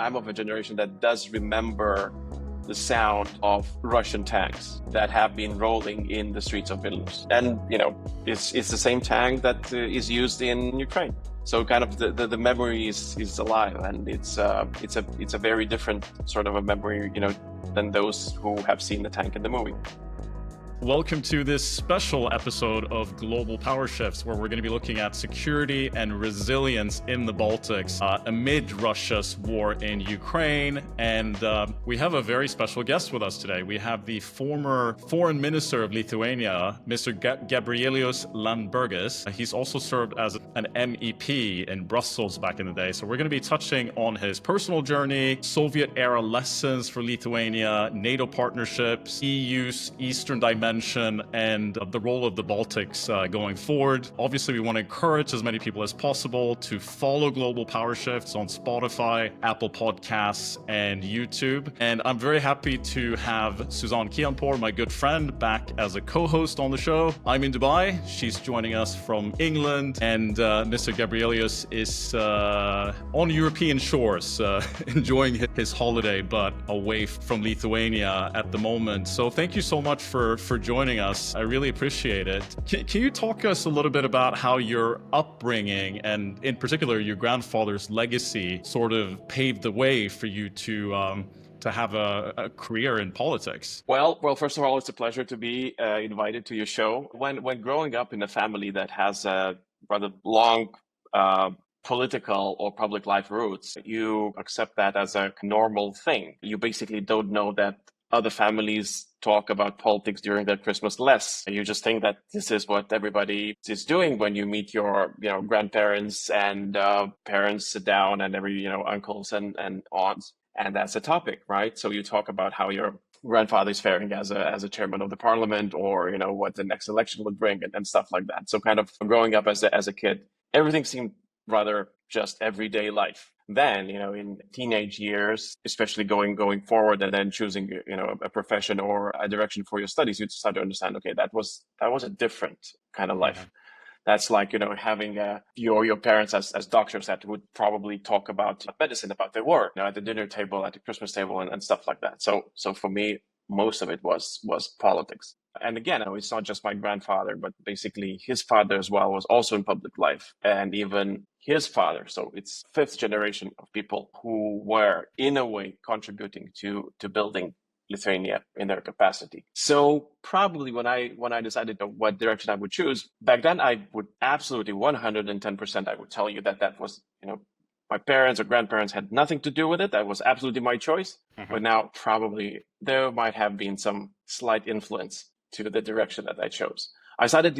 I'm of a generation that does remember the sound of Russian tanks that have been rolling in the streets of Vilnius. And, it's the same tank that is used in Ukraine. So kind of the memory is alive, and it's a very different sort of a memory, than those who have seen the tank in the movie. Welcome to this special episode of Global Power Shifts, where we're going to be looking at security and resilience in the Baltics amid Russia's war in Ukraine. And we have a very special guest with us today. We have the former foreign minister of Lithuania, Mr. Gabrielius Landsbergis. He's also served as an MEP in Brussels back in the day. So we're going to be touching on his personal journey, Soviet-era lessons for Lithuania, NATO partnerships, EU's Eastern dimension, and the role of the Baltics going forward. Obviously, we want to encourage as many people as possible to follow Global Power Shifts on Spotify, Apple Podcasts, and YouTube. And I'm very happy to have Suzanne Kianpour, my good friend, back as a co-host on the show. I'm in Dubai. She's joining us from England, and Mr. Gabrielius is on European shores, enjoying his holiday, but away from Lithuania at the moment. So thank you so much for joining us. I really appreciate it. Can you talk to us a little bit about how your upbringing and in particular your grandfather's legacy sort of paved the way for you to have a career in politics? Well, first of all, it's a pleasure to be invited to your show. When growing up in a family that has a rather long political or public life roots, you accept that as a normal thing. You basically don't know that other families talk about politics during their Christmas less. You just think that this is what everybody is doing when you meet your, grandparents and parents sit down and uncles and aunts. And that's a topic, right? So you talk about how your grandfather is faring as a chairman of the parliament, or, what the next election would bring and stuff like that. So kind of growing up as a kid, everything seemed rather just everyday life. Then, in teenage years, especially going forward and then choosing, a profession or a direction for your studies, you start to understand, okay, that was a different kind of life. That's like, having your parents as doctors that would probably talk about medicine, about their work, at the dinner table, at the Christmas table and stuff like that. So for me, most of it was politics. And again, it's not just my grandfather, but basically his father as well was also in public life, and even his father. So it's fifth generation of people who were in a way contributing to building Lithuania in their capacity. So probably when I decided what direction I would choose, back then I would absolutely 110% I would tell you that was, my parents or grandparents had nothing to do with it. That was absolutely my choice. But now probably there might have been some slight influence to the direction that I chose. I started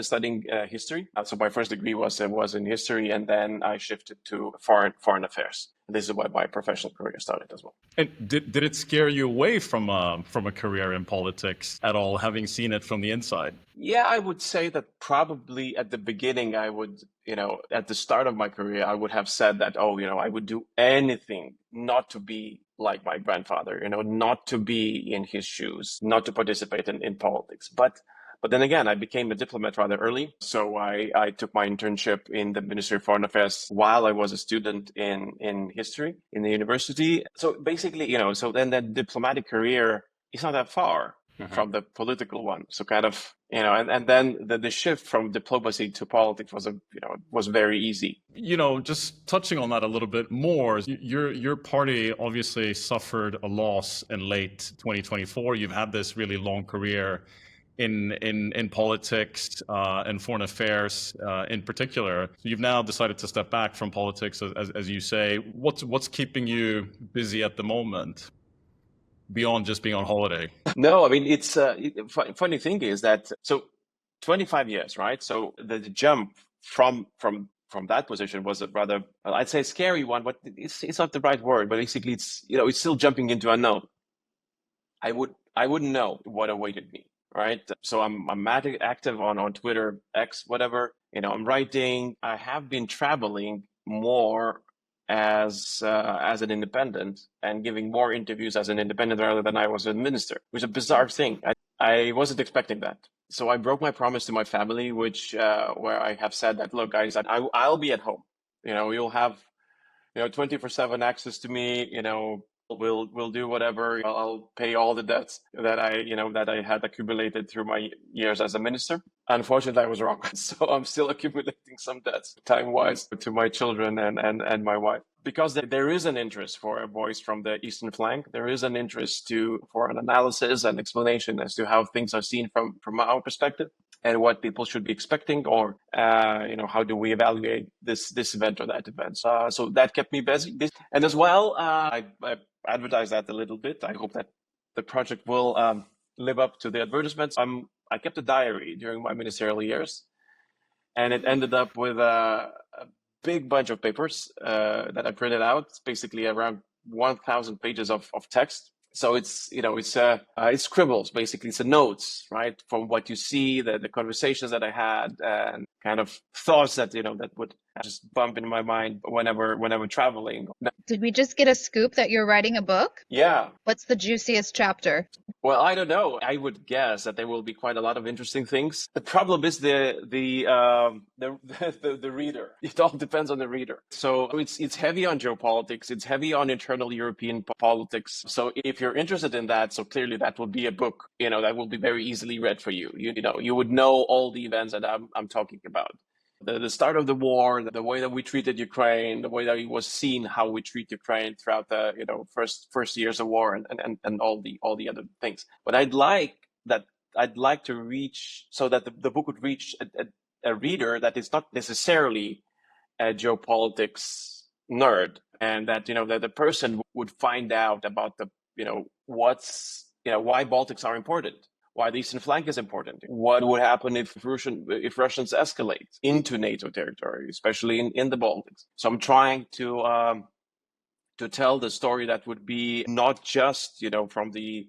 studying history. So my first degree was in history, and then I shifted to foreign affairs. This is where my professional career started as well. And did it scare you away from a career in politics at all, having seen it from the inside? Yeah, I would say that probably at the beginning, I would, at the start of my career, I would have said that, I would do anything not to be like my grandfather, not to be in his shoes, not to participate in politics. But then again, I became a diplomat rather early. So I took my internship in the Ministry of Foreign Affairs while I was a student in history in the university. So basically, so then the diplomatic career is not that far from the political one. So kind of, and then the shift from diplomacy to politics was very easy. Just touching on that a little bit more, your party obviously suffered a loss in late 2024. You've had this really long career in politics and foreign affairs in particular. So you've now decided to step back from politics, as you say. What's keeping you busy at the moment, beyond just being on holiday? No, I mean, it's funny thing is that, so 25 years, right? So the jump from that position was a rather, I'd say, scary one, but it's not the right word. But basically, it's still jumping into unknown. I wouldn't know what awaited me, right? So I'm active on Twitter, X, whatever. I'm writing. I have been traveling more as an independent and giving more interviews as an independent rather than I was a minister, which is a bizarre thing. I wasn't expecting that. So I broke my promise to my family, which where I have said that, look, guys, I'll be at home. You'll have 24/7 access to me. We'll do whatever. I'll pay all the debts that I had accumulated through my years as a minister. Unfortunately, I was wrong. So I'm still accumulating some debts time-wise to my children and my wife. Because there is an interest for a voice from the eastern flank. There is an interest for an analysis and explanation as to how things are seen from our perspective, and what people should be expecting, or how do we evaluate this event or that event. So that kept me busy. And as well, I advertised that a little bit. I hope that the project will live up to the advertisements. I kept a diary during my ministerial years, and it ended up with a big bunch of papers that I printed out. It's basically around 1,000 pages of text. So it's scribbles, basically. It's notes, right, from what you see, the conversations that I had, and kind of thoughts that that would just bump into my mind whenever traveling. Did we just get a scoop that you're writing a book? Yeah. What's the juiciest chapter? Well, I don't know. I would guess that there will be quite a lot of interesting things. The problem is the reader. It all depends on the reader. So it's heavy on geopolitics. It's heavy on internal European politics. So if you're interested in that, so clearly that will be a book. That will be very easily read for you. You would know all the events that I'm talking about. The start of the war, the way that we treated Ukraine, the way that it was seen how we treat Ukraine throughout the first years of war, and all the other things. But I'd like to reach, so that the book would reach a reader that is not necessarily a geopolitics nerd, and that that the person would find out about the why Baltics are important, why the eastern flank is important, what would happen if Russians escalate into NATO territory, especially in the Baltics. So I'm trying to tell the story that would be not just from the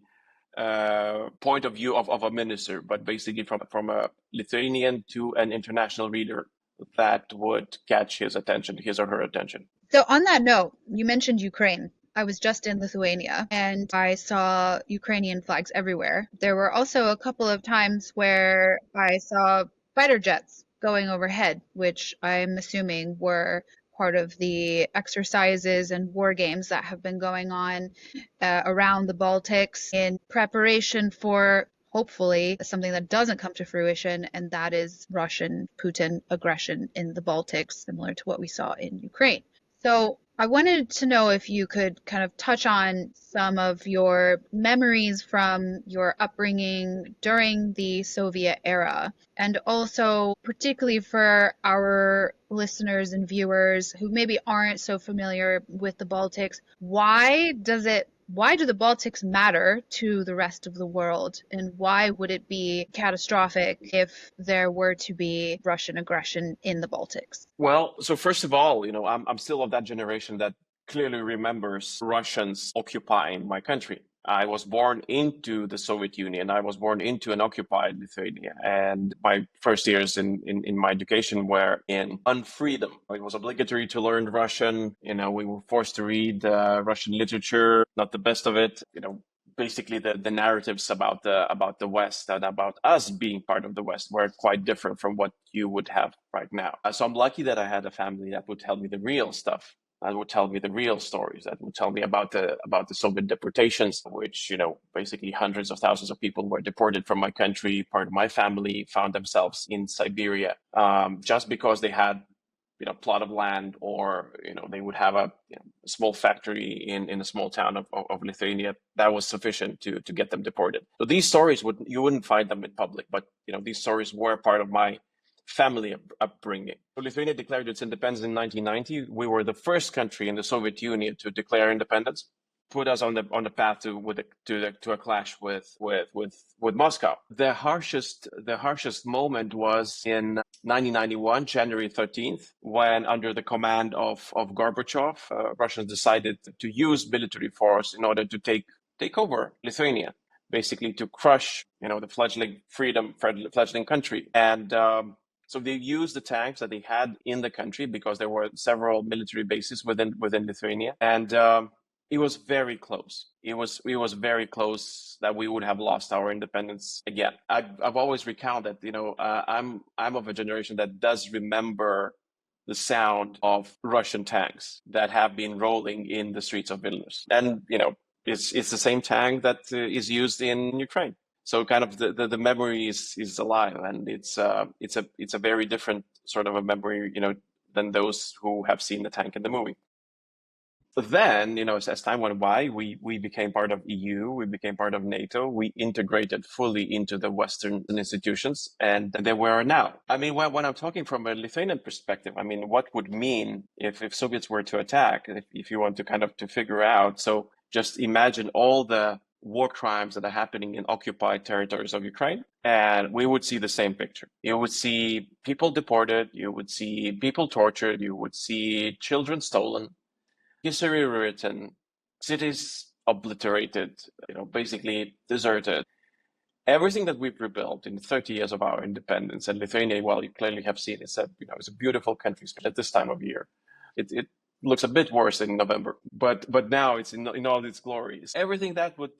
point of view of a minister, but basically from a Lithuanian to an international reader that would catch his or her attention. So on that note, you mentioned Ukraine. I was just in Lithuania and I saw Ukrainian flags everywhere. There were also a couple of times where I saw fighter jets going overhead, which I'm assuming were part of the exercises and war games that have been going on around the Baltics in preparation for hopefully something that doesn't come to fruition, and that is Russian Putin aggression in the Baltics, similar to what we saw in Ukraine. So I wanted to know if you could kind of touch on some of your memories from your upbringing during the Soviet era, and also particularly for our listeners and viewers who maybe aren't so familiar with the Baltics, why do the Baltics matter to the rest of the world, and why would it be catastrophic if there were to be Russian aggression in the Baltics? Well, so first of all, I'm still of that generation that clearly remembers Russians occupying my country. I was born into the Soviet Union. I was born into an occupied Lithuania. And my first years in my education were in unfreedom. It was obligatory to learn Russian. We were forced to read Russian literature, not the best of it. Basically the narratives about the West and about us being part of the West were quite different from what you would have right now. So I'm lucky that I had a family that would tell me the real stuff, that would tell me the real stories, that would tell me about the Soviet deportations, which basically hundreds of thousands of people were deported from my country. Part of my family found themselves in Siberia just because they had plot of land, or they would have a small factory in a small town of Lithuania. That was sufficient to get them deported. So these stories you wouldn't find them in public, but these stories were part of my family upbringing. So Lithuania declared its independence in 1990. We were the first country in the Soviet Union to declare independence, put us on the path to a clash with Moscow. The harshest moment was in 1991, January 13th, when under the command of Gorbachev, Russians decided to use military force in order to take over Lithuania, basically to crush the fledgling country. And so they used the tanks that they had in the country, because there were several military bases within Lithuania, and it was very close. It was very close that we would have lost our independence again. I've always recounted that I'm of a generation that does remember the sound of Russian tanks that have been rolling in the streets of Vilnius. And, it's the same tank that is used in Ukraine. So kind of the memory is alive, and it's a very different sort of a memory, than those who have seen the tank in the movie. But then, as time went by, we became part of EU, we became part of NATO, we integrated fully into the Western institutions, and there we are now. I mean, when I'm talking from a Lithuanian perspective, I mean, what would mean if Soviets were to attack, if you want to kind of to figure out, so just imagine all the war crimes that are happening in occupied territories of Ukraine, and we would see the same picture. You would see people deported, you would see people tortured, you would see children stolen, history rewritten, cities obliterated, basically deserted. Everything that we've rebuilt in 30 years of our independence, and Lithuania, well, you clearly have seen, it's a beautiful country, especially at this time of year. It looks a bit worse in November, but now it's in all its glories. Everything that would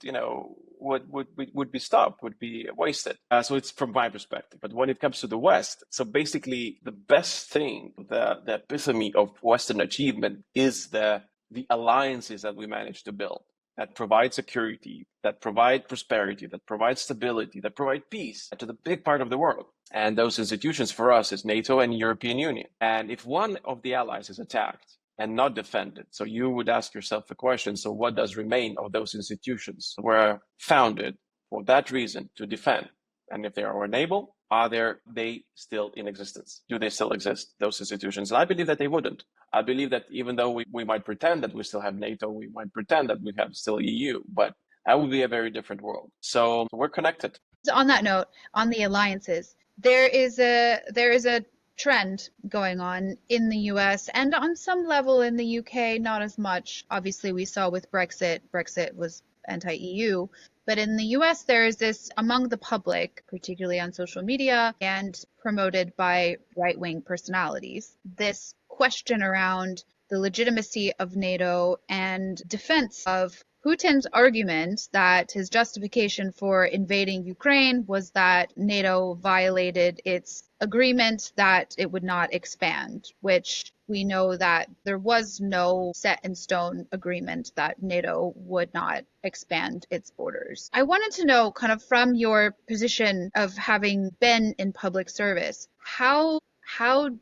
be stopped, would be wasted. So it's from my perspective. But when it comes to the West, so basically the best thing, the epitome of Western achievement is the alliances that we managed to build that provide security, that provide prosperity, that provide stability, that provide peace to the big part of the world. And those institutions for us is NATO and European Union. And if one of the allies is attacked and not defended, so you would ask yourself the question, so what does remain of those institutions were founded for that reason, to defend? And if they are unable, are they still in existence? Do they still exist, those institutions? And I believe that they wouldn't. I believe that even though we might pretend that we still have NATO, we might pretend that we have still EU, but that would be a very different world. So we're connected. So on that note, on the alliances, there is a trend going on in the US and on some level in the UK, not as much. Obviously, we saw with Brexit. Brexit was anti-EU. But in the US, there is this among the public, particularly on social media and promoted by right-wing personalities, this question around the legitimacy of NATO and defense of Putin's argument that his justification for invading Ukraine was that NATO violated its agreement that it would not expand, which we know that there was no set in stone agreement that NATO would not expand its borders. I wanted to know, kind of from your position of having been in public service, how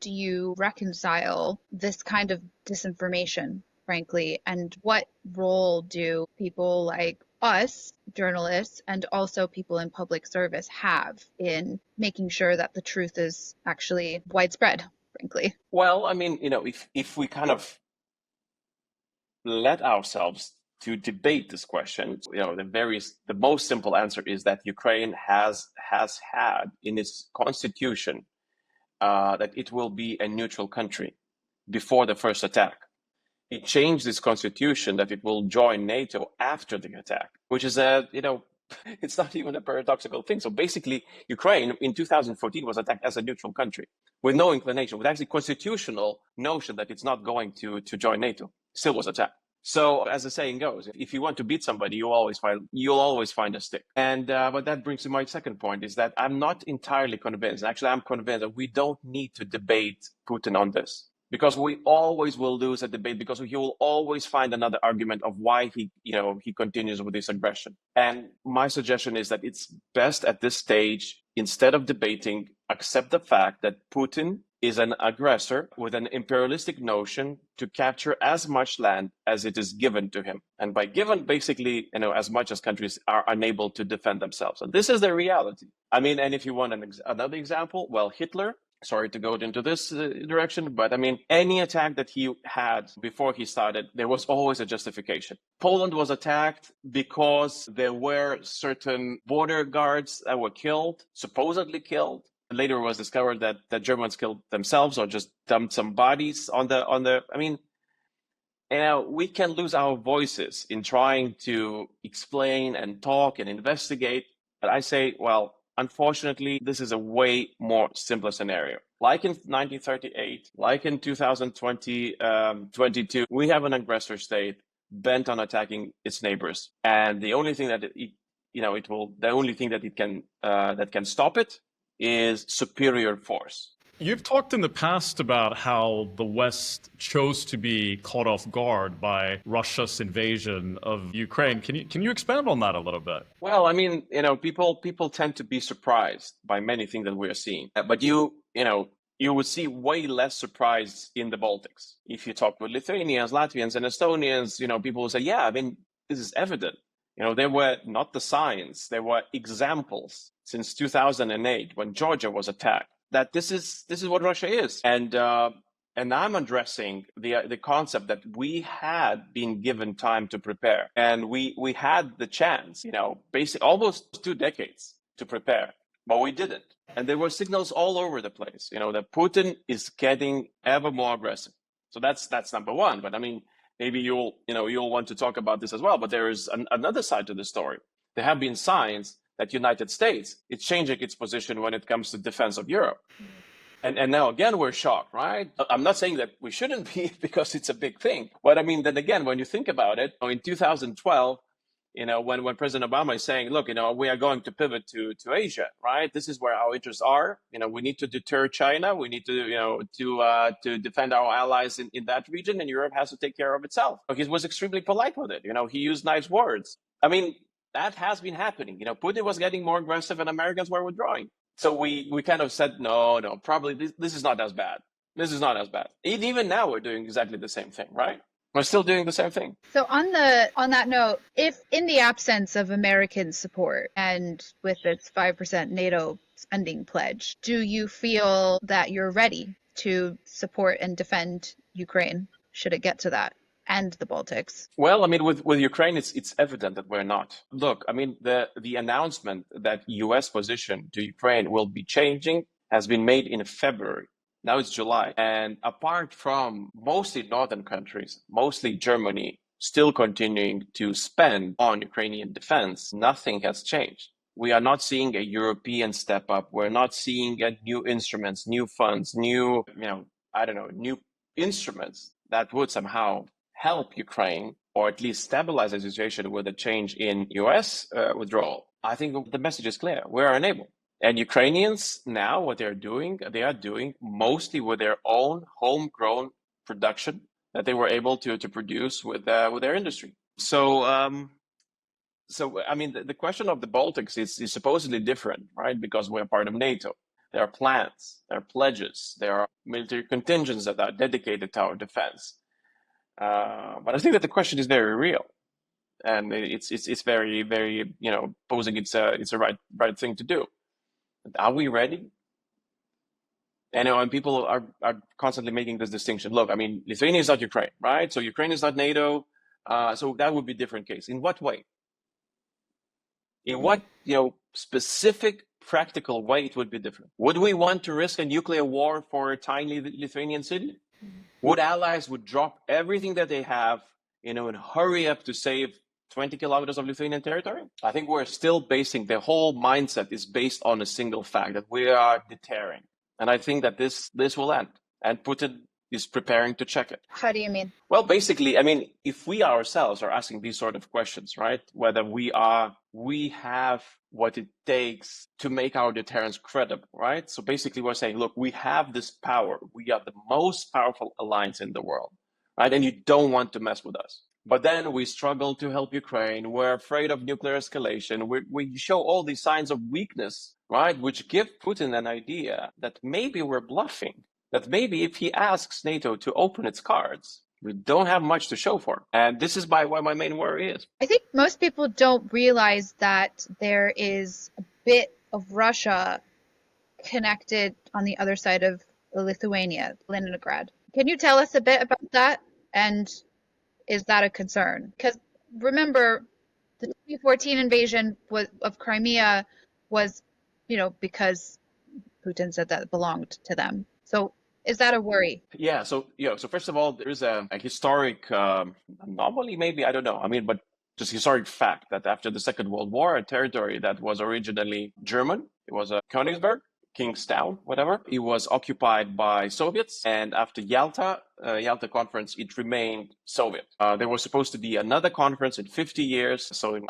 do you reconcile this kind of disinformation, frankly, and what role do people like us, journalists, and also people in public service have in making sure that the truth is actually widespread, frankly? Well, I mean, if we kind of let ourselves to debate this question, the most simple answer is that Ukraine has had in its constitution that it will be a neutral country before the first attack. It changed its constitution that it will join NATO after the attack, which is it's not even a paradoxical thing. So basically, Ukraine in 2014 was attacked as a neutral country with no inclination, with actually constitutional notion that it's not going to join NATO, still was attacked. So as the saying goes, if you want to beat somebody, you'll always find a stick. And but that brings to my second point, is that I'm not entirely convinced. Actually, I'm convinced that we don't need to debate Putin on this, because we always will lose a debate, because he will always find another argument of why he continues with this aggression. And my suggestion is that it's best at this stage, instead of debating, accept the fact that Putin is an aggressor with an imperialistic notion to capture as much land as it is given to him. And by given, basically, as much as countries are unable to defend themselves. And this is the reality. I mean, and if you want another example, well, Hitler, sorry to go into this direction, but I mean, any attack that he had before he started, there was always a justification. Poland was attacked because there were certain border guards that were killed, supposedly killed. Later it was discovered that the Germans killed themselves or just dumped some bodies on the. I mean, we can lose our voices in trying to explain and talk and investigate. But I say, well, unfortunately, this is a way more simpler scenario. Like in 1938, like in 2022, we have an aggressor state bent on attacking its neighbors, and the only thing that that can stop it is superior force. You've talked in the past about how the West chose to be caught off guard by Russia's invasion of Ukraine. Can you expand on that a little bit? Well, I mean, people tend to be surprised by many things that we are seeing, but you would see way less surprise in the Baltics. If you talk with Lithuanians, Latvians, and Estonians, people will say, yeah, I mean, this is evident. There were not the signs, there were examples since 2008 when Georgia was attacked that this is what Russia is, and I'm addressing the concept that we had been given time to prepare, and we had the chance, basically almost 2 decades to prepare, but we didn't. And there were signals all over the place, that Putin is getting ever more aggressive. So that's number one. But I mean, maybe you'll want to talk about this as well. But there is another side to the story. There have been signs that United States is changing its position when it comes to defense of Europe. And now again, we're shocked, right? I'm not saying that we shouldn't be because it's a big thing. But I mean, then again, when you think about it, in 2012, when President Obama is saying, look, we are going to pivot to Asia, right? This is where our interests are. We need to deter China. We need to, to defend our allies in that region, and Europe has to take care of itself. He was extremely polite with it. He used nice words. I mean, that has been happening. Putin was getting more aggressive and Americans were withdrawing. So we kind of said, no, probably this is not as bad. This is not as bad. Even now we're doing exactly the same thing, right? We're still doing the same thing. So on that note, if in the absence of American support and with this 5% NATO spending pledge, do you feel that you're ready to support and defend Ukraine should it get to that? And the Baltics? Well, I mean, with Ukraine, it's evident that we're not. Look, I mean, the announcement that U.S. position to Ukraine will be changing has been made in February. Now it's July. And apart from mostly northern countries, mostly Germany, still continuing to spend on Ukrainian defense, nothing has changed. We are not seeing a European step up. We're not seeing new instruments, new funds, new instruments that would somehow help Ukraine, or at least stabilize the situation with a change in US withdrawal. I think the message is clear. We're unable. And Ukrainians now, what they are doing mostly with their own homegrown production that they were able to produce with their industry. So I mean, the question of the Baltics is supposedly different, right? Because we're part of NATO. There are plans, there are pledges, there are military contingents that are dedicated to our defense. But I think that the question is very real, and it's very, very, posing it's a right thing to do. Are we ready? And people are constantly making this distinction. Look, I mean, Lithuania is not Ukraine, right? So Ukraine is not NATO. So that would be a different case. In what way? In what specific practical way it would be different? Would we want to risk a nuclear war for a tiny Lithuanian city? Would allies would drop everything that they have, and hurry up to save 20 kilometers of Lithuanian territory? I think we're still basing, the whole mindset is based on a single fact, that we are deterring. And I think that this will end. And Putin is preparing to check it. How do you mean? Well, basically, I mean, if we ourselves are asking these sort of questions, right? Whether we have what it takes to make our deterrence credible, right? So basically we're saying, look, we have this power. We are the most powerful alliance in the world, right? And you don't want to mess with us. But then we struggle to help Ukraine. We're afraid of nuclear escalation. We show all these signs of weakness, right? Which give Putin an idea that maybe we're bluffing, that maybe if he asks NATO to open its cards, we don't have much to show for. And this is why my main worry is. I think most people don't realize that there is a bit of Russia connected on the other side of Lithuania, Leningrad. Can you tell us a bit about that? And is that a concern? Because remember, the 2014 invasion of Crimea was, because Putin said that it belonged to them. So is that a worry? Yeah. So first of all, there is a historic anomaly, maybe, I don't know. I mean, but just historic fact that after the Second World War, a territory that was originally German, it was Königsberg, Kingstown, whatever. It was occupied by Soviets, and after Yalta conference, it remained Soviet. There was supposed to be another conference in 50 years, so in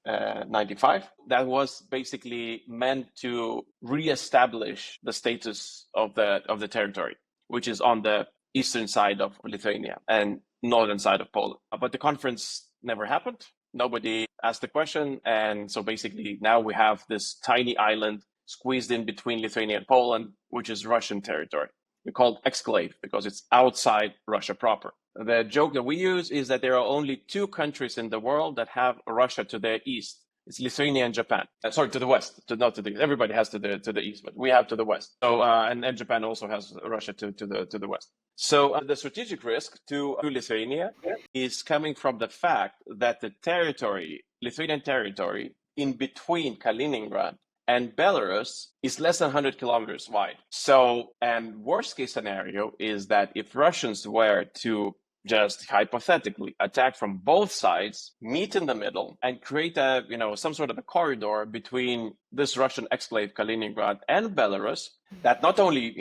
1995. That was basically meant to reestablish the status of the territory, which is on the eastern side of Lithuania and northern side of Poland. But the conference never happened. Nobody asked the question. And so basically now we have this tiny island squeezed in between Lithuania and Poland, which is Russian territory. We call it exclave because it's outside Russia proper. The joke that we use is that there are only two countries in the world that have Russia to their east. It's Lithuania and Japan. Sorry, to the west, not to the east. Everybody has to the east, but we have to the west. So and Japan also has Russia to the west. So the strategic risk to Lithuania is coming from the fact that the territory, Lithuanian territory, in between Kaliningrad and Belarus is less than 100 kilometers wide. So, and worst case scenario is that if Russians were to just hypothetically attack from both sides, meet in the middle, and create a, some sort of a corridor between this Russian exclave Kaliningrad and Belarus, that not only,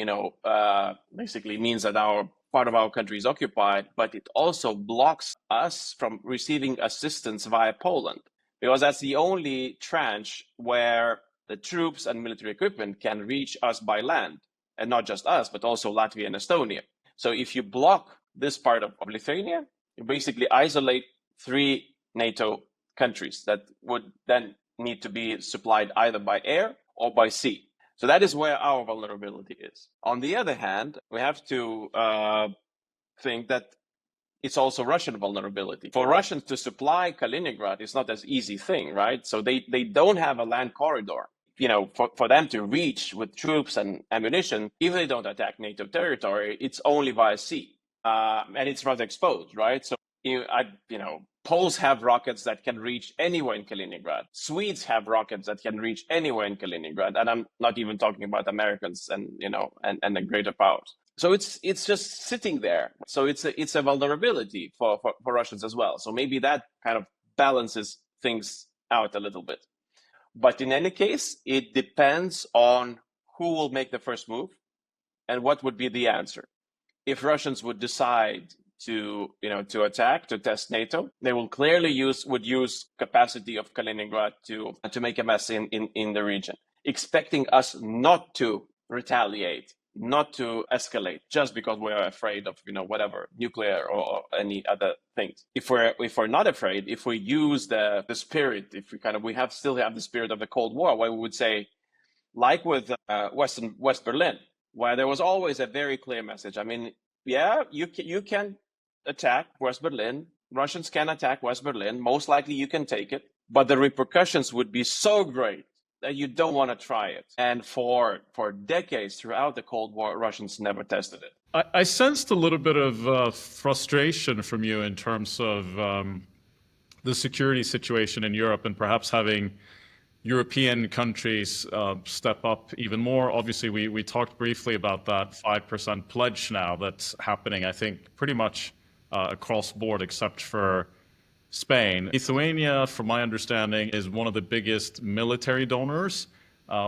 basically means that part of our country is occupied, but it also blocks us from receiving assistance via Poland, because that's the only tranche where the troops and military equipment can reach us by land, and not just us, but also Latvia and Estonia. So if you block this part of Lithuania, you basically isolate 3 NATO countries that would then need to be supplied either by air or by sea. So that is where our vulnerability is. On the other hand, we have to think that it's also Russian vulnerability. For Russians to supply Kaliningrad is not an easy thing, right? So they don't have a land corridor. For them to reach with troops and ammunition, if they don't attack NATO territory, it's only via sea. And it's rather exposed, right? So, Poles have rockets that can reach anywhere in Kaliningrad. Swedes have rockets that can reach anywhere in Kaliningrad. And I'm not even talking about Americans and the greater powers. So it's just sitting there. So it's a vulnerability for Russians as well. So maybe that kind of balances things out a little bit. But in any case, it depends on who will make the first move and what would be the answer. If Russians would decide to attack, to test NATO, they will clearly use capacity of Kaliningrad to make a mess in the region, expecting us not to retaliate, not to escalate, just because we are afraid of whatever nuclear or any other things. If we're not afraid, if we use the spirit, if we still have the spirit of the Cold War, where we would say, like with West Berlin, where there was always a very clear message. I mean, yeah, you can attack West Berlin. Russians can attack West Berlin. Most likely you can take it, but the repercussions would be so great that you don't want to try it. And for decades throughout the Cold War, Russians never tested it. I sensed a little bit of frustration from you in terms of the security situation in Europe and perhaps having European countries step up even more. Obviously, we talked briefly about that 5% pledge now that's happening, I think, pretty much across board except for Spain. Lithuania, from my understanding, is one of the biggest military donors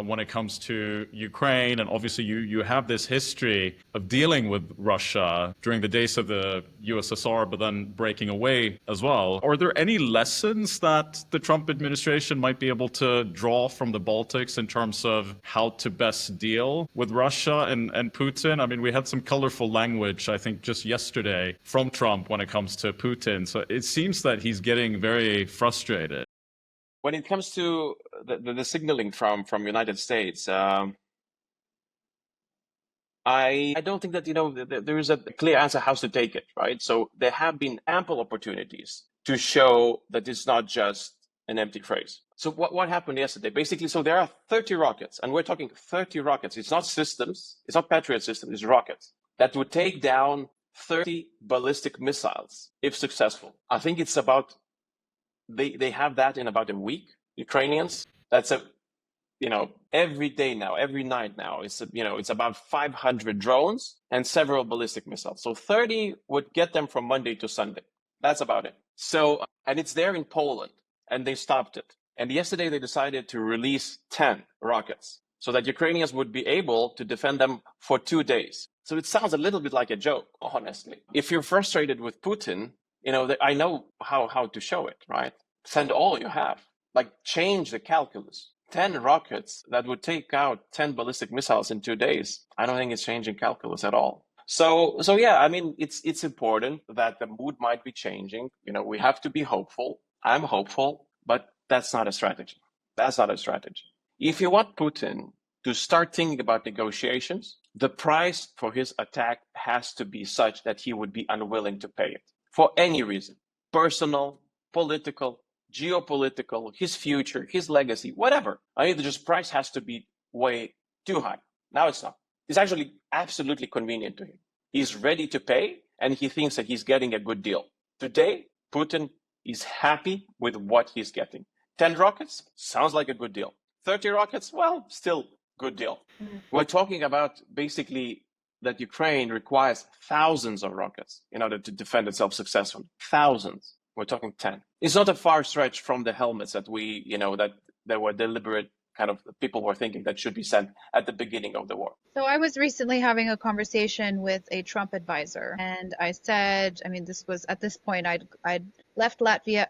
when it comes to Ukraine. And obviously, you have this history of dealing with Russia during the days of the USSR, but then breaking away as well. Are there any lessons that the Trump administration might be able to draw from the Baltics in terms of how to best deal with Russia and Putin? I mean, we had some colorful language, I think, just yesterday from Trump when it comes to Putin. So it seems that he's getting very frustrated. When it comes to the signaling from United States, I don't think that there is a clear answer how to take it, right? So there have been ample opportunities to show that it's not just an empty phrase. So what happened yesterday? Basically, so there are 30 rockets, and we're talking 30 rockets. It's not systems, it's not Patriot systems, it's rockets that would take down 30 ballistic missiles if successful. I think it's about. They have that in about a week. Ukrainians, that's every day now, every night now, it's about 500 drones and several ballistic missiles. So 30 would get them from Monday to Sunday. That's about it. So, and it's there in Poland, and they stopped it. And yesterday they decided to release 10 rockets so that Ukrainians would be able to defend them for 2 days. So it sounds a little bit like a joke, honestly. If you're frustrated with Putin, I know how to show it, right? Send all you have. like change the calculus. 10 rockets that would take out 10 ballistic missiles in 2 days. I don't think it's changing calculus at all. So yeah, I mean, it's important that the mood might be changing. We have to be hopeful. I'm hopeful, but that's not a strategy. That's not a strategy. If you want Putin to start thinking about negotiations, the price for his attack has to be such that he would be unwilling to pay it for any reason, personal, political, geopolitical, his future, his legacy, whatever. I mean, the price has to be way too high. Now it's not. It's actually absolutely convenient to him. He's ready to pay, and he thinks that he's getting a good deal. Today, Putin is happy with what he's getting. 10 rockets sounds like a good deal. 30 rockets, well, still good deal. We're talking about basically that Ukraine requires thousands of rockets in order to defend itself successfully. Thousands. We're talking 10. It's not a far stretch from the helmets that that there were deliberate kind of people were thinking that should be sent at the beginning of the war. So I was recently having a conversation with a Trump advisor, and I said, I mean, this was at this point I'd left Lithuania,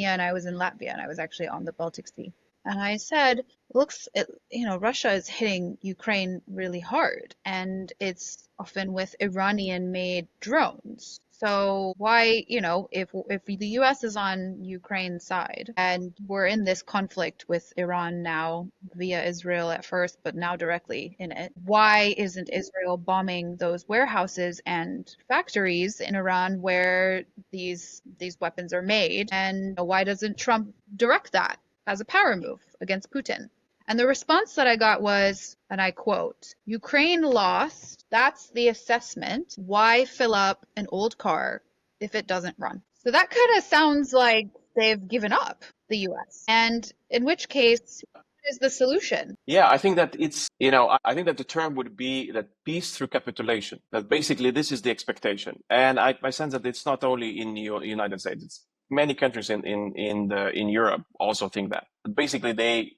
and I was in Latvia, and I was actually on the Baltic Sea. And I said, Russia is hitting Ukraine really hard, and it's often with Iranian-made drones. So why, if the US is on Ukraine's side and we're in this conflict with Iran now via Israel at first, but now directly in it, why isn't Israel bombing those warehouses and factories in Iran where these weapons are made? And why doesn't Trump direct that as a power move against Putin? And the response that I got was, and I quote, Ukraine lost. That's the assessment. Why fill up an old car if it doesn't run? So that kind of sounds like they've given up, the US. And in which case, what is the solution? Yeah, I think that I think that the term would be that peace through capitulation. That basically this is the expectation. And I sense that it's not only in the United States. It's many countries in Europe also think that. Basically,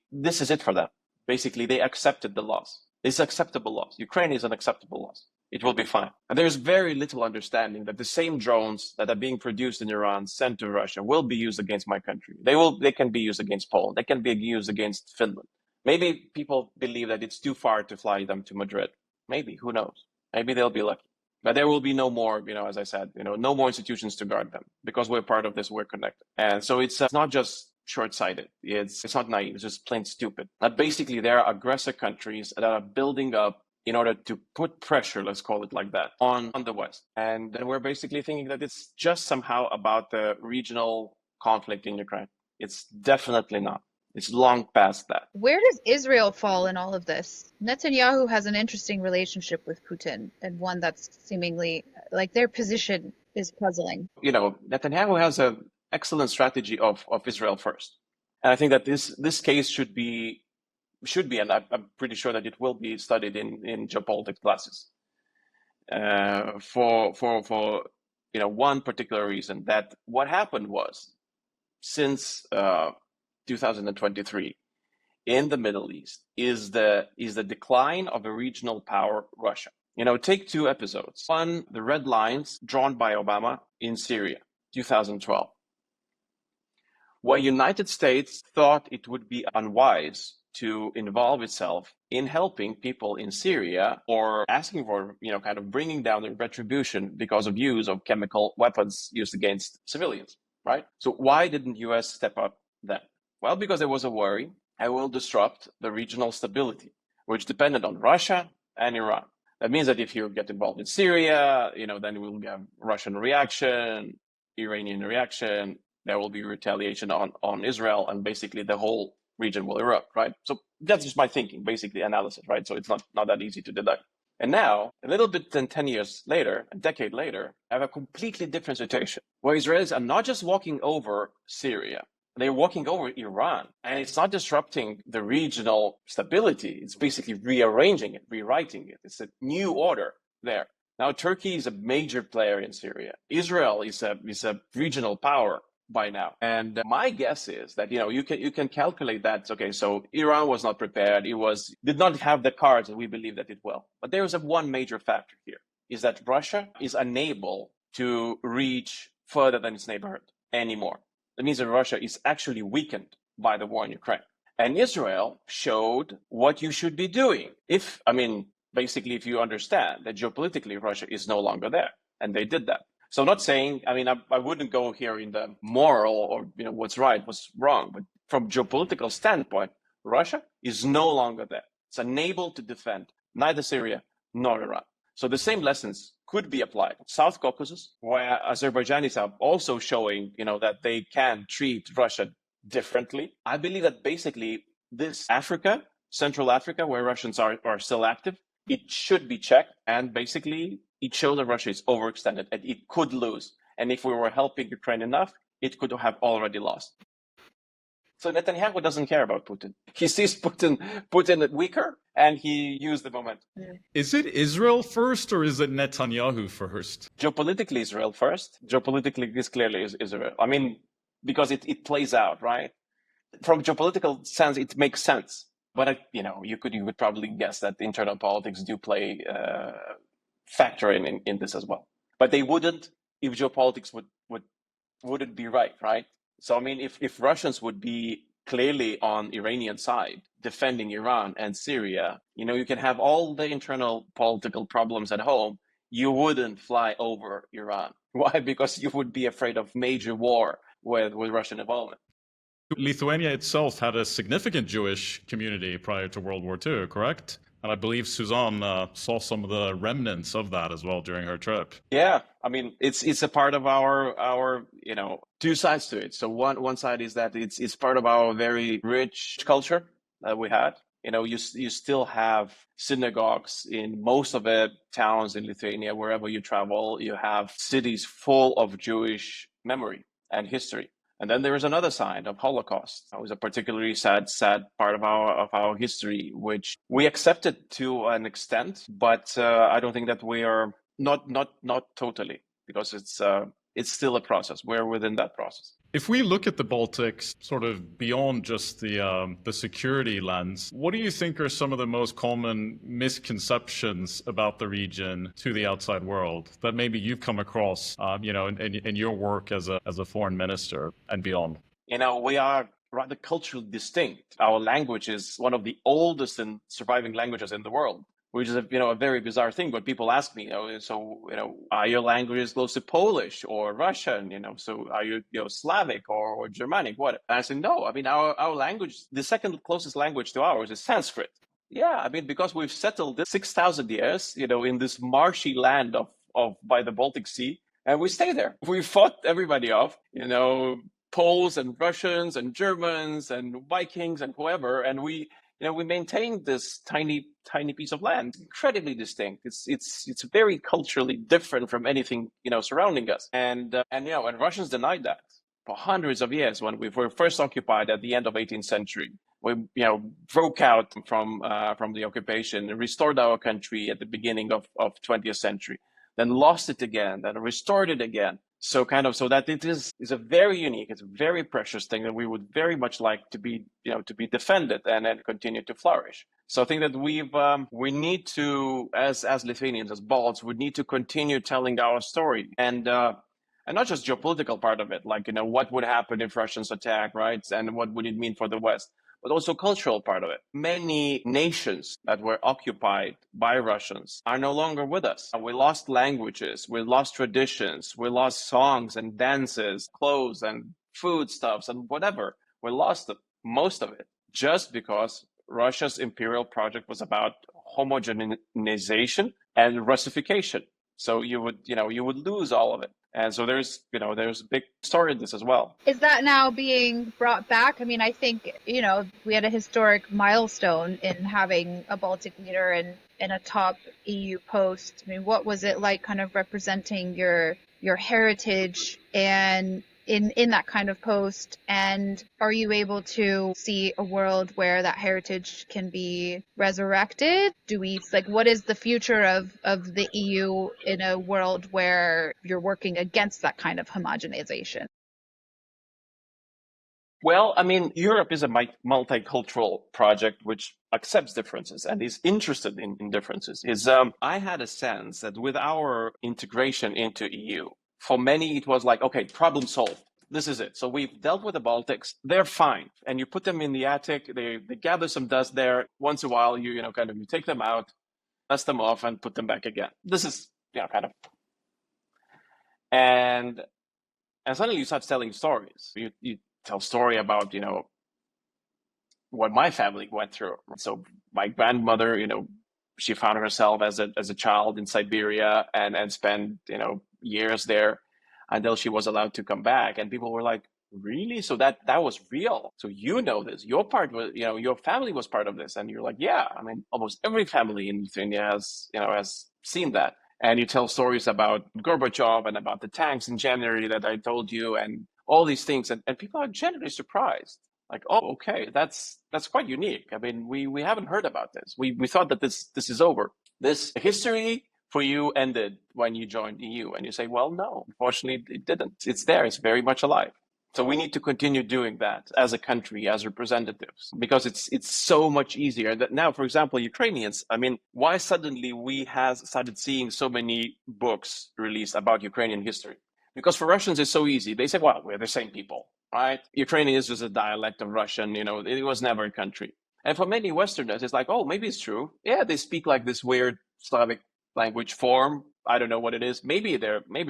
this is it for them. Basically, they accepted the loss. It's acceptable loss. Ukraine is an acceptable loss. It will be fine. And there's very little understanding that the same drones that are being produced in Iran, sent to Russia, will be used against my country. They can be used against Poland. They can be used against Finland. Maybe people believe that it's too far to fly them to Madrid. Maybe, who knows? Maybe they'll be lucky. But there will be no more, as I said, no more institutions to guard them because we're part of this, we're connected. And so it's not just short-sighted. It's not naive. It's just plain stupid. But basically, there are aggressor countries that are building up in order to put pressure, let's call it like that, on the West. And we're basically thinking that it's just somehow about the regional conflict in Ukraine. It's definitely not. It's long past that. Where does Israel fall in all of this? Netanyahu has an interesting relationship with Putin, and one that's seemingly like their position is puzzling. Netanyahu has an excellent strategy of Israel first. And I think that this case should be, and I'm pretty sure that it will be studied in geopolitics classes. For one particular reason, that what happened was since 2023 in the Middle East is the decline of a regional power, Russia. Take two episodes. One, the red lines drawn by Obama in Syria, 2012, where United States thought it would be unwise to involve itself in helping people in Syria or asking for, kind of bringing down the retribution because of use of chemical weapons used against civilians, right? So why didn't US step up then? Well, because there was a worry I will disrupt the regional stability, which depended on Russia and Iran. That means that if you get involved in Syria, then we'll have Russian reaction, Iranian reaction, there will be retaliation on Israel, and basically the whole region will erupt, right? So that's just my thinking, basically analysis, right? So it's not that easy to deduct. And now, a little bit than 10 years later, a decade later, I have a completely different situation where Israelis are not just walking over Syria, they're walking over Iran. And it's not disrupting the regional stability. It's basically rearranging it, rewriting it. It's a new order there. Now, Turkey is a major player in Syria. Israel is a regional power by now. And my guess is that, you can calculate that. Okay, so Iran was not prepared. Did not have the cards that we believe that it will. But there is one major factor here, is that Russia is unable to reach further than its neighborhood anymore. That means that Russia is actually weakened by the war in Ukraine. And Israel showed what you should be doing. Basically, if you understand that geopolitically Russia is no longer there, and they did that. So not saying, I wouldn't go here in the moral or what's right, what's wrong, but from geopolitical standpoint, Russia is no longer there. It's unable to defend neither Syria nor Iran. So the same lessons could be applied. South Caucasus, where Azerbaijanis are also showing, that they can treat Russia differently. I believe that basically this Africa, Central Africa, where Russians are still active, it should be checked. And basically it shows that Russia is overextended and it could lose. And if we were helping Ukraine enough, it could have already lost. So Netanyahu doesn't care about Putin. He sees Putin weaker, and he used the momentum. Is it Israel first, or is it Netanyahu first? Geopolitically, Israel first. Geopolitically, this clearly is Israel. Because it plays out, right? From geopolitical sense, it makes sense. But you could probably guess that internal politics do play factor in this as well. But they wouldn't if geopolitics wouldn't be right? So if Russians would be clearly on Iranian side defending Iran and Syria, you can have all the internal political problems at home. You wouldn't fly over Iran. Why? Because you would be afraid of major war with Russian involvement. Lithuania itself had a significant Jewish community prior to World War II, correct? And I believe Suzanne saw some of the remnants of that as well during her trip. Yeah, it's a part of our two sides to it. So one side is that it's part of our very rich culture that we had. You still have synagogues in most of the towns in Lithuania. Wherever you travel, you have cities full of Jewish memory and history. And then there is another side of Holocaust. It was a particularly sad part of our history, which we accepted to an extent, but I don't think that we are not totally, because it's still a process. We're within that process. If we look at the Baltics sort of beyond just the security lens, what do you think are some of the most common misconceptions about the region to the outside world that maybe you've come across, in your work as a foreign minister and beyond? We are rather culturally distinct. Our language is one of the oldest and surviving languages in the world, which is a very bizarre thing. But people ask me, are your languages close to Polish or Russian? So are you, Slavic or Germanic? What? And I say, no. Our language, the second closest language to ours is Sanskrit. Yeah, because we've settled this 6,000 years, in this marshy land of by the Baltic Sea, and we stay there. We fought everybody off, Poles and Russians and Germans and Vikings and whoever, and we maintained this tiny piece of land, incredibly distinct. It's very culturally different from anything surrounding us, and Russians denied that for hundreds of years. When we were first occupied at the end of 18th century, we broke out from the occupation and restored our country at the beginning of 20th century, then lost it again, then restored it again. So that it is a very unique, it's a very precious thing that we would very much like to be defended and continue to flourish. So I think that we need to, as Lithuanians, as Balts, we need to continue telling our story, and not just geopolitical part of it, like what would happen if Russians attack, right? And what would it mean for the West? But also cultural part of it. Many nations that were occupied by Russians are no longer with us. We lost languages, we lost traditions, we lost songs and dances, clothes and foodstuffs and whatever. We lost them, most of it, just because Russia's imperial project was about homogenization and Russification. So you would lose all of it. And so there's a big story in this as well. Is that now being brought back? I think, we had a historic milestone in having a Baltic leader in a top EU post. What was it like kind of representing your heritage and in that kind of post? And are you able to see a world where that heritage can be resurrected? What is the future of the EU in a world where you're working against that kind of homogenization? Well, Europe is a multicultural project which accepts differences and is interested in differences. I had a sense that with our integration into EU, for many it was like, okay, problem solved. this is it. So we've dealt with the Baltics. They're fine. And you put them in the attic. They gather some dust there. Once in a while, you take them out, dust them off, and put them back again. This is, kind of. And suddenly you start telling stories. You tell story about, what my family went through. So my grandmother, she found herself as a child in Siberia and spent, years there until she was allowed to come back. And people were like, really? So that was real. So this. Your part was, your family was part of this. And you're like, yeah. I mean, almost every family in Lithuania has seen that. And you tell stories about Gorbachev and about the tanks in January that I told you, and all these things. And people are generally surprised. Like, oh, okay, that's quite unique. I mean, we haven't heard about this. We thought that this is over. This history for you ended when you joined the EU. And you say, well, no, unfortunately, it didn't. It's there. It's very much alive. So we need to continue doing that as a country, as representatives, because it's so much easier that now, for example, Ukrainians, I mean, why suddenly we have started seeing so many books released about Ukrainian history? Because for Russians, it's so easy. They say, well, we're the same people, right? Ukrainian is just a dialect of Russian, it was never a country. And for many Westerners, it's like, oh, maybe it's true. Yeah, they speak like this weird Slavic language form. I don't know what it is. Maybe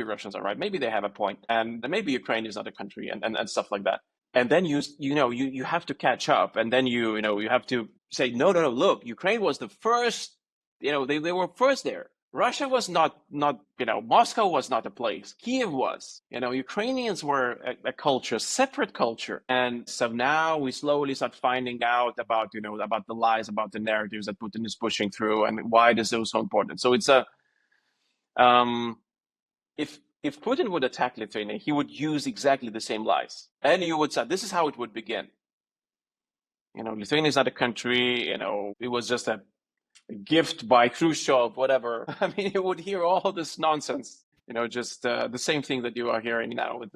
Russians are right. Maybe they have a point. And maybe Ukraine is not a country and stuff like that. And then you have to catch up. And then you have to say, no, look, Ukraine was the first, they were first there. Russia was not, Moscow was not a place. Kiev was. Ukrainians were a culture, separate culture. And so now we slowly start finding out about, about the lies, about the narratives that Putin is pushing through and why this is so important. So it's if Putin would attack Lithuania, he would use exactly the same lies. And you would say, this is how it would begin. Lithuania is not a country, it was just a gift by Khrushchev, whatever. I mean, you would hear all this nonsense, just the same thing that you are hearing now with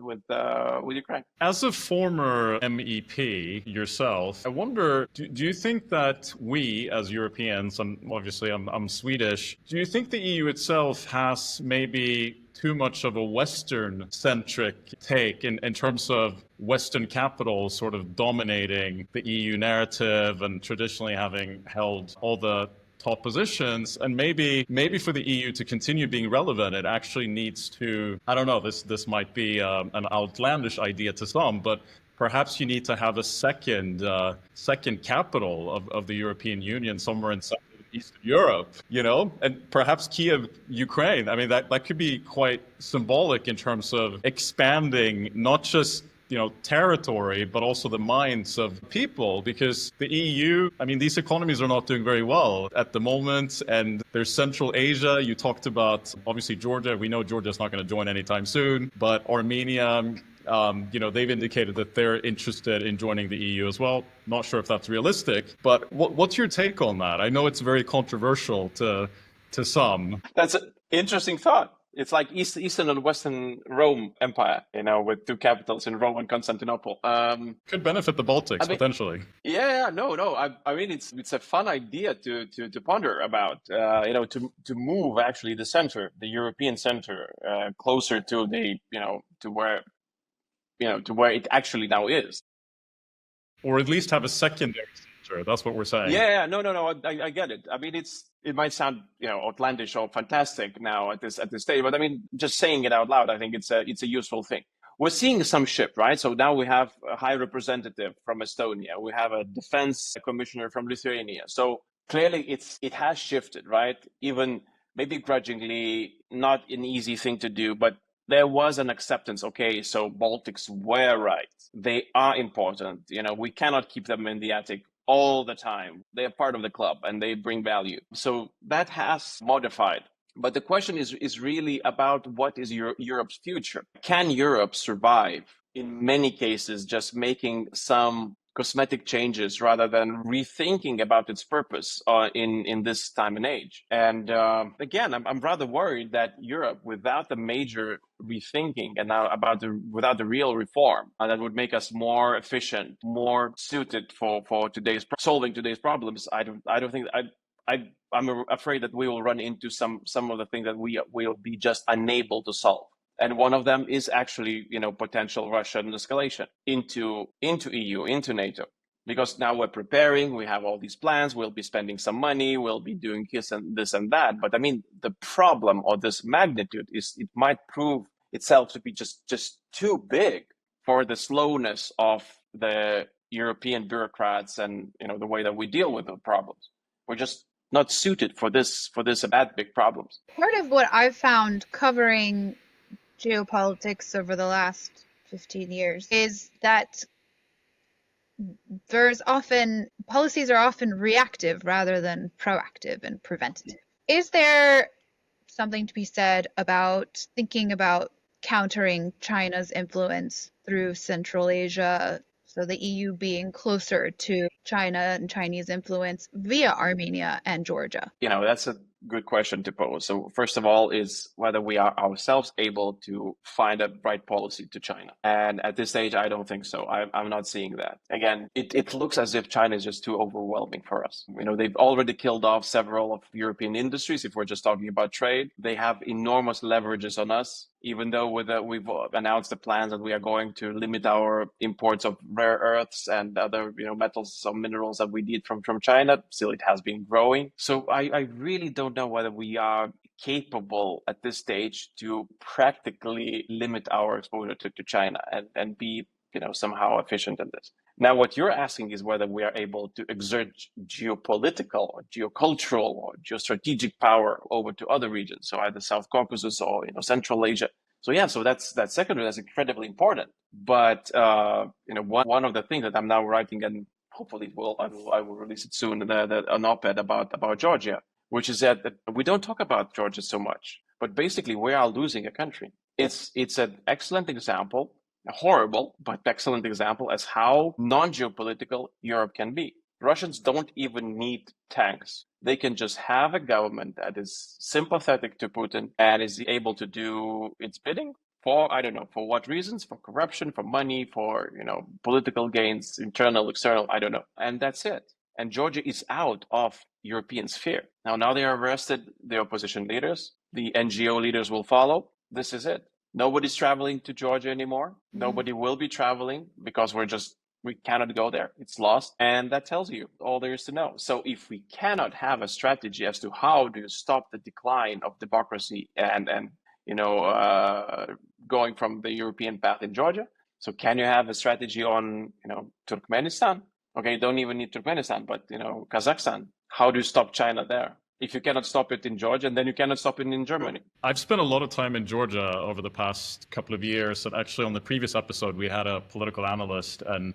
Ukraine. As a former MEP yourself, I wonder, do you think that we as Europeans, and obviously I'm Swedish, do you think the EU itself has maybe too much of a Western-centric take in terms of Western capitals sort of dominating the EU narrative and traditionally having held all the top positions, and maybe for the EU to continue being relevant, it actually needs to, I don't know, this might be an outlandish idea to some, but perhaps you need to have a second capital of the European Union somewhere in Eastern Europe, and perhaps Kiev, Ukraine. I mean, that could be quite symbolic in terms of expanding not just territory, but also the minds of people, because the EU, I mean, these economies are not doing very well at the moment. And there's Central Asia. You talked about, obviously, Georgia. We know Georgia's not going to join anytime soon, but Armenia, they've indicated that they're interested in joining the EU as well. Not sure if that's realistic, but what's your take on that? I know it's very controversial to some. That's an interesting thought. It's like Eastern and Western Rome Empire, with two capitals in Rome and Constantinople. Could benefit the Baltics, potentially. Yeah, no. I mean, it's a fun idea to ponder about, to move actually the center, the European center, closer to the, to where it actually now is. Or at least have a secondary center. That's what we're saying. Yeah, no. I get it. I mean, it might sound, outlandish or fantastic now at this stage, but I mean, just saying it out loud, I think it's a useful thing. We're seeing some shift, right? So now we have a high representative from Estonia. We have a defense commissioner from Lithuania. So clearly it has shifted, right? Even maybe grudgingly, not an easy thing to do, but there was an acceptance. Okay, so Baltics were right. They are important. We cannot keep them in the attic all the time. They are part of the club and they bring value. So that has modified. But the question is really about what is Europe's future? Can Europe survive in many cases just making some cosmetic changes rather than rethinking about its purpose in this time and age? And again, I'm rather worried that Europe, without the major rethinking and now without the real reform that would make us more efficient, more suited for solving today's problems, I don't think I'm afraid that we will run into some of the things that we will be just unable to solve. And one of them is actually, potential Russian escalation into EU, into NATO. Because now we're preparing, we have all these plans, we'll be spending some money, we'll be doing this and that. But I mean, the problem of this magnitude is it might prove itself to be just too big for the slowness of the European bureaucrats and the way that we deal with the problems. We're just not suited for this bad big problems. Part of what I've found covering geopolitics over the last 15 years is that policies are often reactive rather than proactive and preventative. Is there something to be said about thinking about countering China's influence through Central Asia, so the EU being closer to China and Chinese influence via Armenia and Georgia? That's a good question to pose. So first of all is whether we are ourselves able to find a right policy to China. And at this stage, I don't think so. I'm not seeing that. Again, it looks as if China is just too overwhelming for us. They've already killed off several of European industries. If we're just talking about trade, they have enormous leverages on us. Even though we've announced the plans that we are going to limit our imports of rare earths and other metals or minerals that we need from China, still it has been growing. So I really don't know whether we are capable at this stage to practically limit our exposure to China and be somehow efficient in this. Now, what you're asking is whether we are able to exert geopolitical or geocultural or geostrategic power over to other regions, so either South Caucasus or Central Asia. So that's secondary. That's incredibly important. But one of the things that I'm now writing, and hopefully I will release it soon, an op-ed about Georgia, which is that we don't talk about Georgia so much, but basically we are losing a country. It's an excellent example. A horrible but excellent example as how non-geopolitical Europe can be. Russians don't even need tanks. They can just have a government that is sympathetic to Putin and is able to do its bidding for, I don't know, for what reasons, for corruption, for money, for, political gains, internal, external, I don't know. And that's it. And Georgia is out of European sphere. Now they arrested the opposition leaders. The NGO leaders will follow. This is it. Nobody's traveling to Georgia anymore. Mm-hmm. Nobody will be traveling because we cannot go there. It's lost. And that tells you all there is to know. So if we cannot have a strategy as to how do you stop the decline of democracy and going from the European path in Georgia, so can you have a strategy on, Turkmenistan? Okay, don't even need Turkmenistan, but, Kazakhstan. How do you stop China there? If you cannot stop it in Georgia, then you cannot stop it in Germany. I've spent a lot of time in Georgia over the past couple of years. And actually, on the previous episode, we had a political analyst and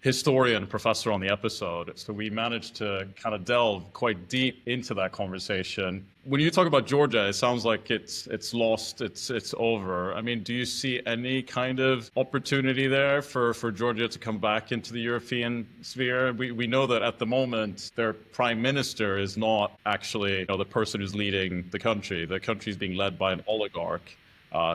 historian professor on the episode. So we managed to kind of delve quite deep into that conversation. When you talk about Georgia, it sounds like it's lost, it's over. I mean, do you see any kind of opportunity there for Georgia to come back into the European sphere? We know that at the moment, their prime minister is not actually the person who's leading the country. The country is being led by an oligarch.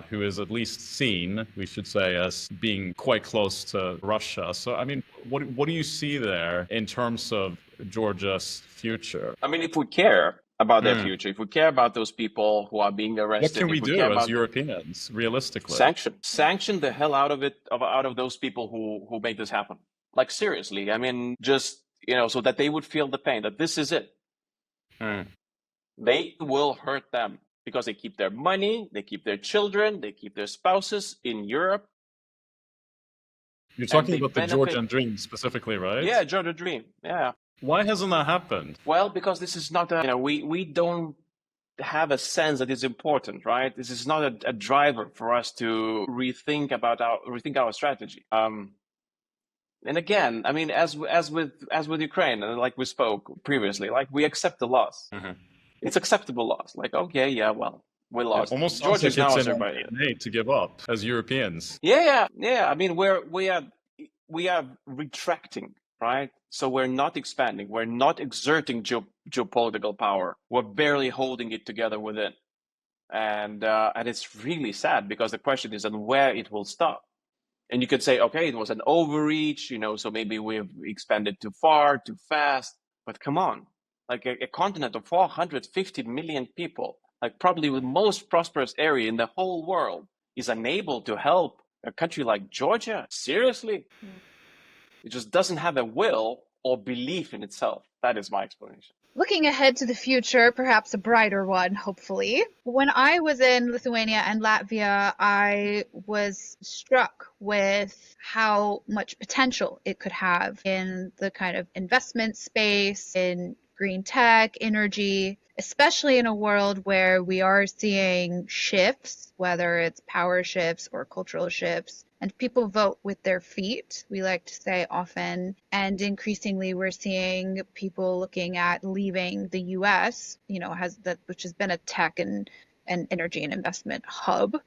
Who is at least seen, we should say, as being quite close to Russia. So, I mean, what do you see there in terms of Georgia's future? I mean, if we care about their future, if we care about those people who are being arrested, what can we do as Europeans, realistically? Sanction the hell out of those people who make this happen. Like, seriously, I mean, just, so that they would feel the pain, that this is it. They will hurt them. Because they keep their money, they keep their children, they keep their spouses in Europe. You're talking about the Georgian dream specifically, right? Yeah, Georgian dream. Yeah. Why hasn't that happened? Well, because this is not we don't have a sense that it's important, right? This is not a driver for us to rethink our strategy. And again, I mean, as with Ukraine, like we spoke previously, like we accept the loss. Mm-hmm. It's acceptable loss. Like, okay, yeah, well, we lost. It almost sounds like it's in our DNA to give up as Europeans. Yeah. I mean, we are retracting, right? So we're not expanding. We're not exerting geopolitical power. We're barely holding it together within, and it's really sad because the question is on where it will stop. And you could say, okay, it was an overreach, so maybe we've expanded too far, too fast. But come on. Like a continent of 450 million people, like probably the most prosperous area in the whole world, is unable to help a country like Georgia? Seriously? It just doesn't have a will or belief in itself. That is my explanation. Looking ahead to the future, perhaps a brighter one, hopefully. When I was in Lithuania and Latvia, I was struck with how much potential it could have in the kind of investment space, in green tech, energy, especially in a world where we are seeing shifts, whether it's power shifts or cultural shifts, and people vote with their feet, we like to say often. And increasingly, we're seeing people looking at leaving the US, which has been a tech and energy and investment hub.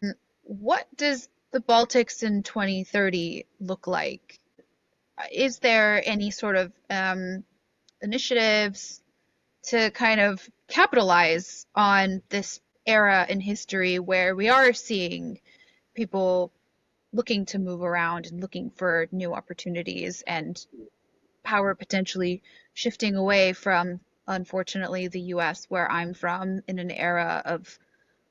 What does the Baltics in 2030 look like? Is there any sort of initiatives to kind of capitalize on this era in history where we are seeing people looking to move around and looking for new opportunities and power potentially shifting away from, unfortunately, the US, where I'm from, in an era of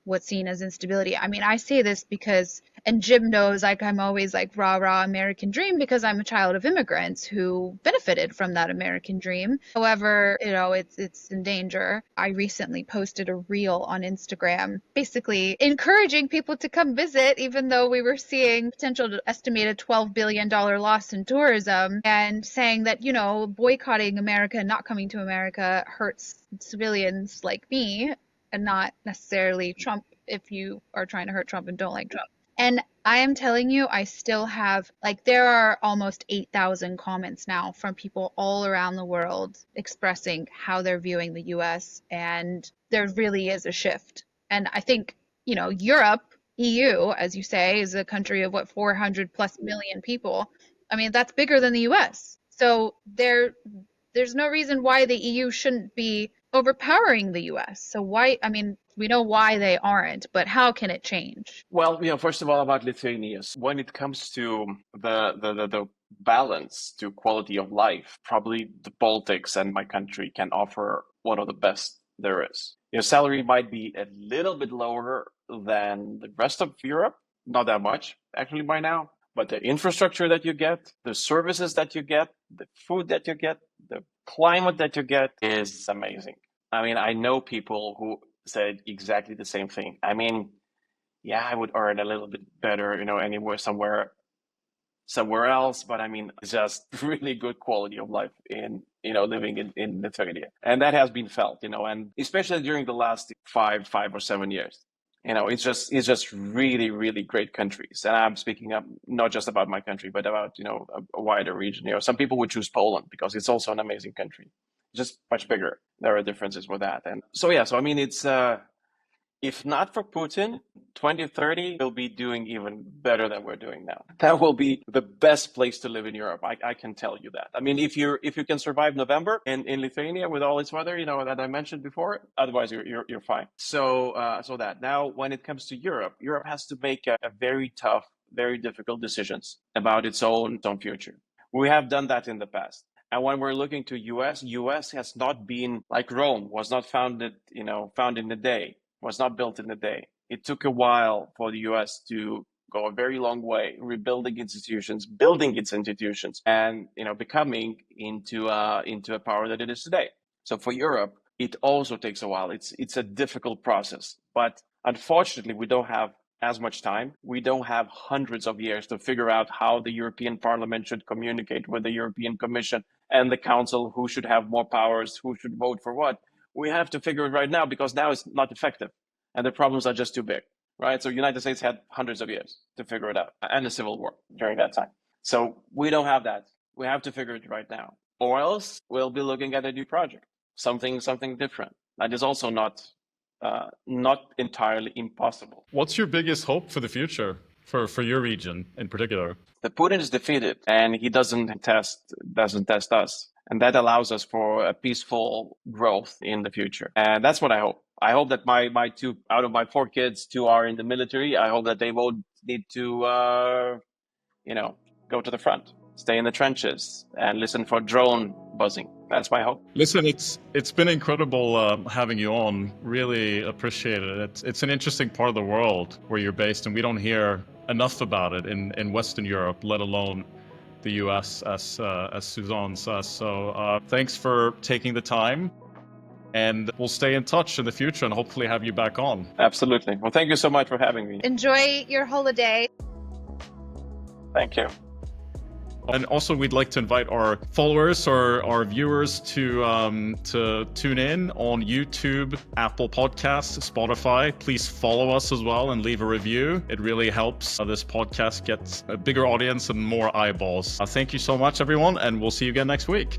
what's seen as instability. I mean, I say this because, and Jim knows, like, I'm always like rah rah American dream because I'm a child of immigrants who benefited from that American dream. However, it's in danger. I recently posted a reel on Instagram basically encouraging people to come visit, even though we were seeing potential estimated $12 billion loss in tourism, and saying that, boycotting America and not coming to America hurts civilians like me and not necessarily Trump if you are trying to hurt Trump and don't like Trump. And I am telling you, I still have, there are almost 8,000 comments now from people all around the world expressing how they're viewing the US, and there really is a shift. And I think, Europe, EU, as you say, is a country of 400 plus million people. I mean, that's bigger than the US. So there's no reason why the EU shouldn't be overpowering the US. So why, we know why they aren't, but how can it change? Well, first of all, about Lithuania, when it comes to the balance to quality of life, probably the Baltics and my country can offer one of the best there is. Your salary might be a little bit lower than the rest of Europe, not that much actually by now, but the infrastructure that you get, the services that you get, the food that you get, the climate that you get is amazing. I mean, I know people who said exactly the same thing. I mean, yeah, I would earn a little bit better, anywhere, somewhere else, but I mean, it's just really good quality of life in, living in Lithuania. And that has been felt, and especially during the last 5 or 7 years. It's just really, really great countries. And I'm speaking up not just about my country, but about, a wider region. Some people would choose Poland because it's also an amazing country, just much bigger. There are differences with that. And so, yeah, I mean, it's, if not for Putin, 2030 will be doing even better than we're doing now. That will be the best place to live in Europe. I can tell you that. I mean, if you can survive November in Lithuania with all its weather, that I mentioned before, otherwise you're fine. So that now, when it comes to Europe has to make a very tough, very difficult decisions about its own future. We have done that in the past. And when we're looking to US has not been like Rome, was not found in a day. Was not built in a day. It took a while for the US to go a very long way, rebuilding institutions, building its institutions, and becoming into a power that it is today. So for Europe, it also takes a while. It's a difficult process, but unfortunately, we don't have as much time. We don't have hundreds of years to figure out how the European Parliament should communicate with the European Commission and the Council, who should have more powers, who should vote for what. We have to figure it right now because now it's not effective and the problems are just too big, right? So the United States had hundreds of years to figure it out and a civil war during that time. So we don't have that. We have to figure it right now, or else we'll be looking at a new project, something different. That is also not entirely impossible. What's your biggest hope for the future for your region in particular? The Putin is defeated and he doesn't test us. And that allows us for a peaceful growth in the future. And that's what I hope. I hope that my 2 out of my 4 kids, 2 are in the military. I hope that they won't need to, go to the front, stay in the trenches and listen for drone buzzing. That's my hope. Listen, it's been incredible having you on. Really appreciate it. It's an interesting part of the world where you're based, and we don't hear enough about it in Western Europe, let alone the US, as Suzanne says. So thanks for taking the time, and we'll stay in touch in the future and hopefully have you back on. Absolutely. Well, thank you so much for having me. Enjoy your holiday. Thank you. And also, we'd like to invite our followers or our viewers to tune in on YouTube, Apple Podcasts, Spotify. Please follow us as well and leave a review. It really helps this podcast get a bigger audience and more eyeballs. Thank you so much, everyone, and we'll see you again next week.